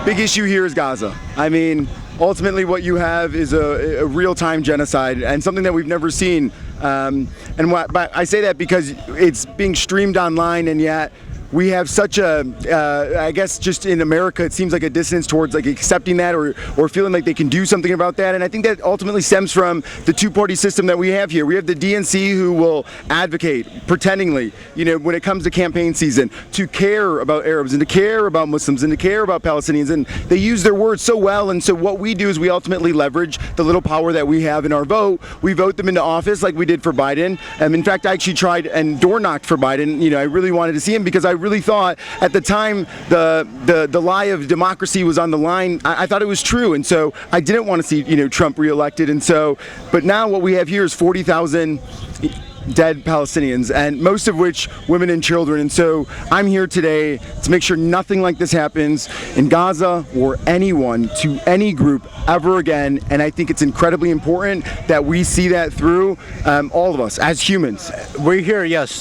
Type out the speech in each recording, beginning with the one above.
big issue here is Gaza. I mean, ultimately what you have is a real-time genocide and something that we've never seen. But I say that because it's being streamed online, and yet we have such a, I guess just in America, it seems like a dissonance towards like accepting that or feeling like they can do something about that. And I think that ultimately stems from the two-party system that we have here. We have the DNC who will advocate, pretendingly, you know, when it comes to campaign season, to care about Arabs and to care about Muslims and to care about Palestinians. And they use their words so well. And so what we do is we ultimately leverage the little power that we have in our vote. We vote them into office like we did for Biden. In fact, I actually tried and door knocked for Biden. You know, I really wanted to see him because I really thought at the time the lie of democracy was on the line. I thought it was true, and so I didn't want to see, you know, Trump reelected. And so, but now what we have here is 40,000 dead Palestinians, and most of which women and children. And so I'm here today to make sure nothing like this happens in Gaza or anyone to any group ever again. And I think it's incredibly important that we see that through, all of us as humans. We're here, yes,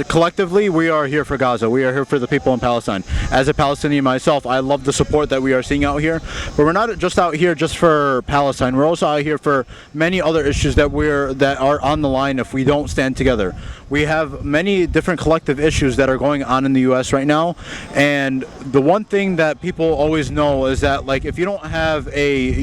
collectively we are here for Gaza. We are here for the people in Palestine. As a Palestinian myself, I love the support that we are seeing out here, but we're not just out here just for Palestine. We're also out here for many other issues that are on the line if we don't stand together. We have many different collective issues that are going on in the U.S. right now, and the one thing that people always know is that, like, if you don't have a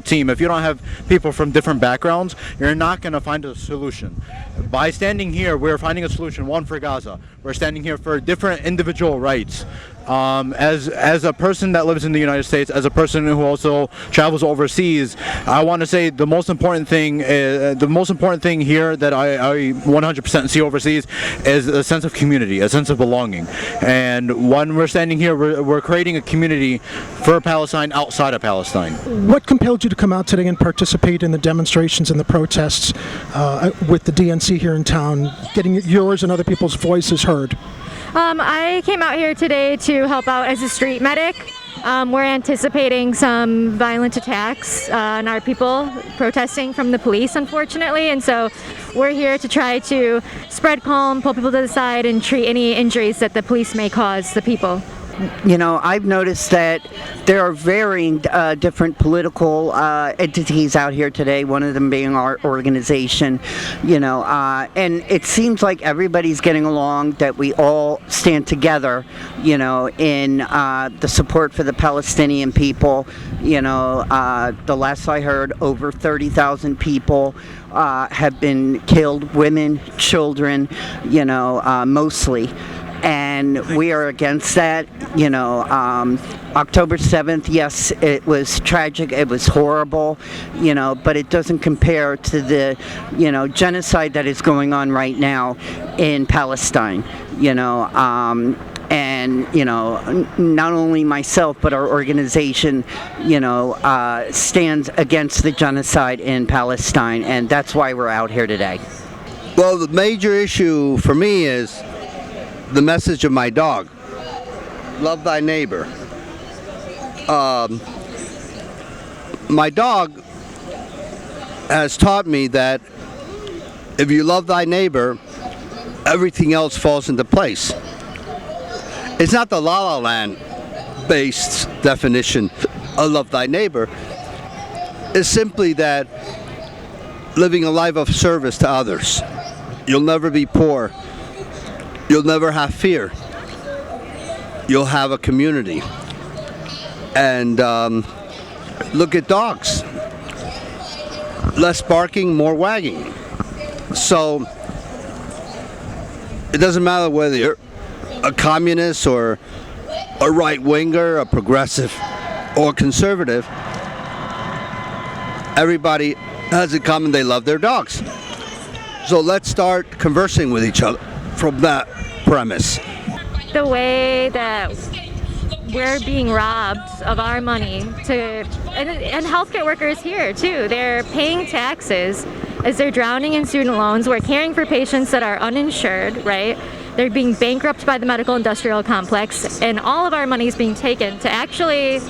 team, if you don't have people from different backgrounds, you're not going to find a solution. By standing here, we're finding a solution. One, for Gaza. We're standing here for different individual rights. As a person that lives in the United States, as a person who also travels overseas, I want to say the most important thing here that I 100% see overseas is a sense of community, a sense of belonging. And when we're standing here, we're creating a community for Palestine outside of Palestine. What compelled you to come out today and participate in the demonstrations and the protests with the DNC here in town, getting yours and other people's voices heard? I came out here today to help out as a street medic. We're anticipating some violent attacks on our people protesting from the police, unfortunately, and so we're here to try to spread calm, pull people to the side, and treat any injuries that the police may cause the people. You know, I've noticed that there are varying different political entities out here today, one of them being our organization, you know, and it seems like everybody's getting along, that we all stand together, you know, in the support for the Palestinian people. You know, the last I heard, over 30,000 people have been killed, women, children, you know, mostly. And we are against that. You know, October 7th, yes, it was tragic, it was horrible, you know, but it doesn't compare to the, you know, genocide that is going on right now in Palestine, you know. And, you know, not only myself, but our organization, you know, stands against the genocide in Palestine, and that's why we're out here today. Well, the major issue for me is the message of my dog, love thy neighbor. My dog has taught me that if you love thy neighbor, everything else falls into place. It's not the La La Land based definition of love thy neighbor. It's simply that living a life of service to others. You'll never be poor. You'll never have fear. You'll have a community. And look at dogs. Less barking, more wagging. So it doesn't matter whether you're a communist or a right-winger, a progressive or conservative. Everybody has in common they love their dogs. So let's start conversing with each other from that premise. The way that we're being robbed of our money and healthcare workers here too, they're paying taxes as they're drowning in student loans. We're caring for patients that are uninsured, right? They're being bankrupted by the medical industrial complex, and all of our money is being taken to actually,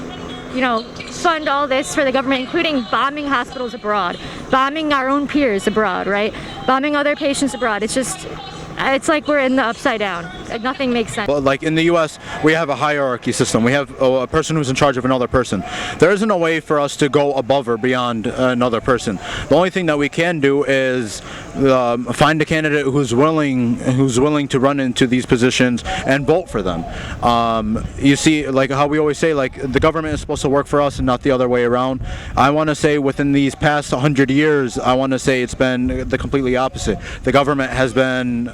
you know, fund all this for the government, including bombing hospitals abroad, bombing our own peers abroad, right? Bombing other patients abroad. It's like we're in the upside down. nothing makes sense. But like in the U.S., we have a hierarchy system. We have a person who's in charge of another person. There isn't a way for us to go above or beyond another person. The only thing that we can do is find a candidate who's willing to run into these positions and vote for them. You see, like how we always say, like the government is supposed to work for us and not the other way around. I want to say within these past 100 years, I want to say it's been the completely opposite. The government has been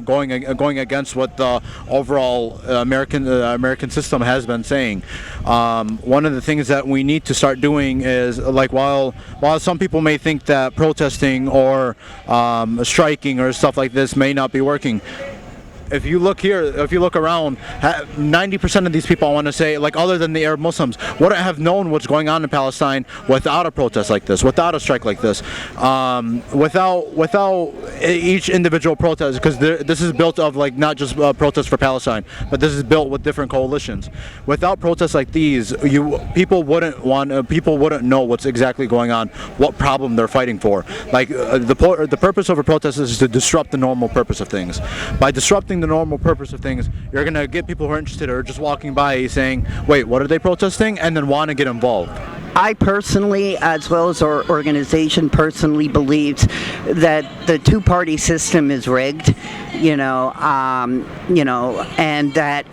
going against what the overall American system has been saying. One of the things that we need to start doing is, like, while some people may think that protesting or striking or stuff like this may not be working, if you look here, if you look around, 90% of these people, I want to say, like other than the Arab Muslims, wouldn't have known what's going on in Palestine without a protest like this, without a strike like this, without each individual protest, because this is built of like not just protests for Palestine, but this is built with different coalitions. Without protests like these, people wouldn't know what's exactly going on, what problem they're fighting for. Like the purpose of a protest is to disrupt the normal purpose of things. By disrupting the normal purpose of things, you're going to get people who are interested or just walking by saying, wait, what are they protesting? And then want to get involved. I personally, as well as our organization, personally believes that the two-party system is rigged, and that,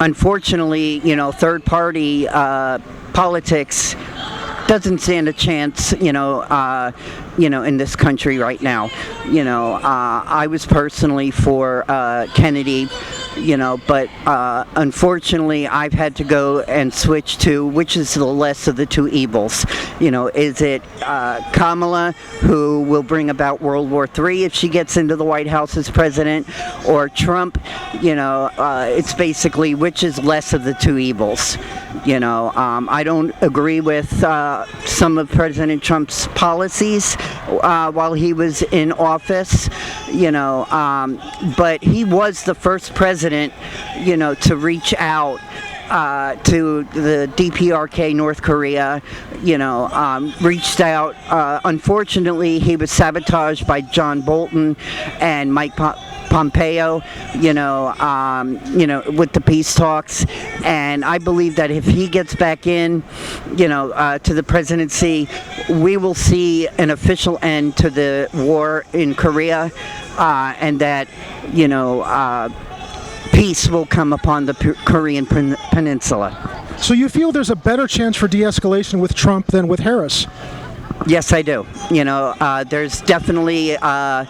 unfortunately, third-party politics doesn't stand a chance, in this country right now. I was personally for Kennedy, but unfortunately I've had to go and switch to which is the less of the two evils. Is it Kamala, who will bring about World War III if she gets into the White House as president, or Trump? It's basically which is less of the two evils. I don't agree with some of President Trump's policies while he was in office, but he was the first president, to reach out to the DPRK, North Korea, reached out. Unfortunately, he was sabotaged by John Bolton and Mike Pompeo, with the peace talks. And I believe that if he gets back in, to the presidency, we will see an official end to the war in Korea, and that, peace will come upon the Korean Peninsula. So you feel there's a better chance for de-escalation with Trump than with Harris? Yes, I do. There's definitely, a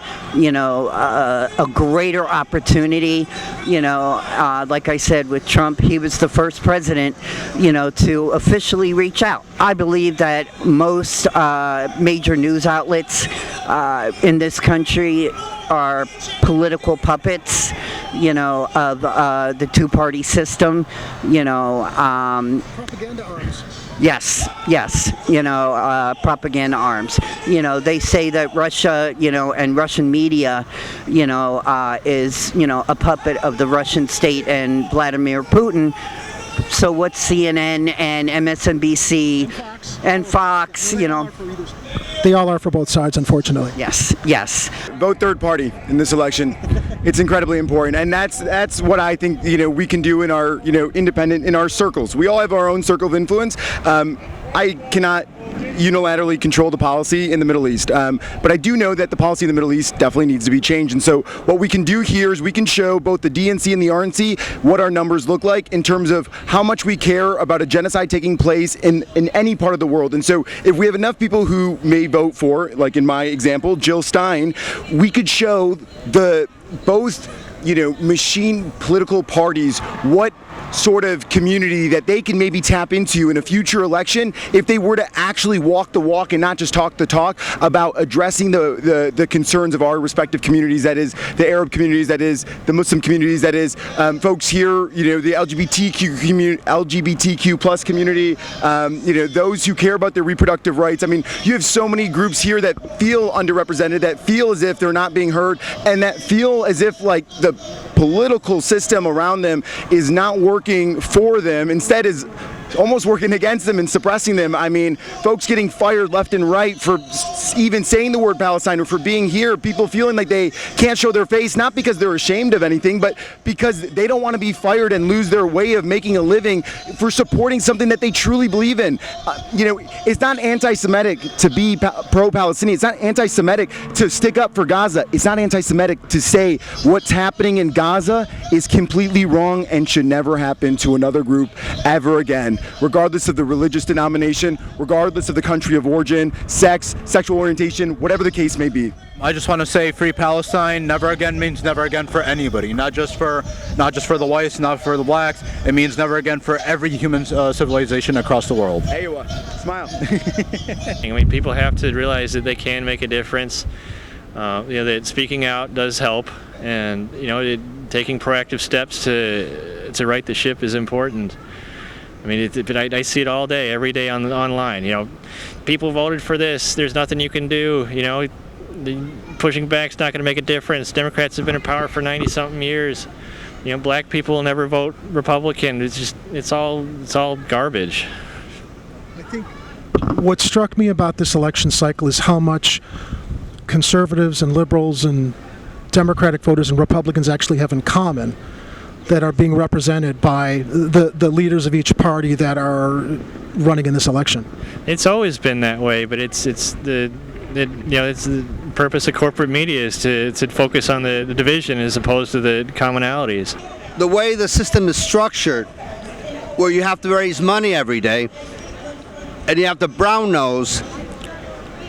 greater opportunity. Like I said, with Trump, he was the first president, to officially reach out. I believe that most major news outlets in this country are political puppets, of the two-party system, Propaganda arms. Yes, propaganda arms. They say that Russia, and Russian media, is, a puppet of the Russian state and Vladimir Putin. So what's CNN and MSNBC and Fox, They all are for both sides, unfortunately. Yes. Vote third party in this election. It's incredibly important, and that's what I think we can do in our independent, in our circles. We all have our own circle of influence. I cannot unilaterally control the policy in the Middle East, but I do know that the policy in the Middle East definitely needs to be changed. And so what we can do here is we can show both the DNC and the RNC what our numbers look like in terms of how much we care about a genocide taking place in any part of the world. And so if we have enough people who may vote for, like in my example, Jill Stein, we could show both machine political parties what sort of community that they can maybe tap into in a future election if they were to actually walk the walk and not just talk the talk about addressing the concerns of our respective communities, that is the Arab communities, that is the Muslim communities, that is folks here, the LGBTQ plus community, those who care about their reproductive rights. I mean, you have so many groups here that feel underrepresented, that feel as if they're not being heard, and that feel as if like the political system around them is not working for them, instead is almost working against them and suppressing them. I mean, folks getting fired left and right for even saying the word Palestine or for being here, people feeling like they can't show their face, not because they're ashamed of anything, but because they don't want to be fired and lose their way of making a living for supporting something that they truly believe in. You know, it's not anti-Semitic to be pro-Palestinian. It's not anti-Semitic to stick up for Gaza. It's not anti-Semitic to say what's happening in Gaza is completely wrong and should never happen to another group ever again, regardless of the religious denomination, regardless of the country of origin, sex, sexual orientation, whatever the case may be. I just want to say free Palestine. Never again means never again for anybody, not just for the whites, not for the blacks. It means never again for every human civilization across the world. Hey, smile. I mean, people have to realize that they can make a difference. You know, that speaking out does help, and you know, taking proactive steps to right the ship is important. I mean, I see it all day, every day online. You know, people voted for this. There's nothing you can do. You know, pushing back's not going to make a difference. Democrats have been in power for 90-something years. You know, black people will never vote Republican. It's all garbage. I think what struck me about this election cycle is how much conservatives and liberals and Democratic voters and Republicans actually have in common that are being represented by the leaders of each party that are running in this election. It's always been that way, but it's the purpose of corporate media is to focus on the division as opposed to the commonalities. The way the system is structured, where you have to raise money every day, and you have to brown nose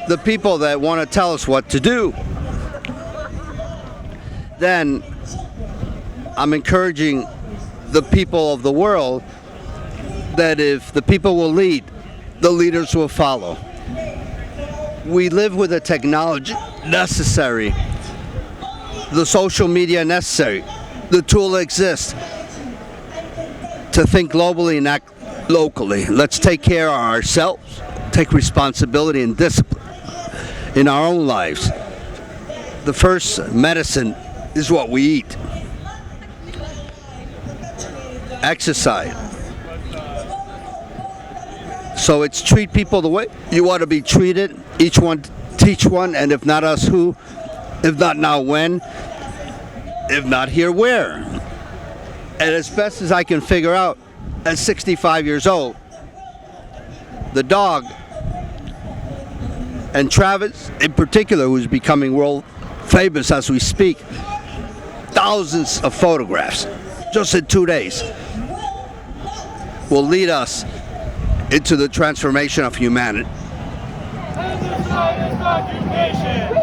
the people that want to tell us what to do, then I'm encouraging the people of the world that if the people will lead, the leaders will follow. We live with the technology necessary, the social media necessary, the tool exists to think globally and act locally. Let's take care of ourselves, take responsibility and discipline in our own lives. The first medicine is what we eat. Exercise. So it's treat people the way you want to be treated. Each one teach one, and if not us, who? If not now, when? If not here, where? And as best as I can figure out, at 65 years old, the dog, and Travis in particular, who's becoming world famous as we speak, thousands of photographs just in 2 days, will lead us into the transformation of humanity. Occupation!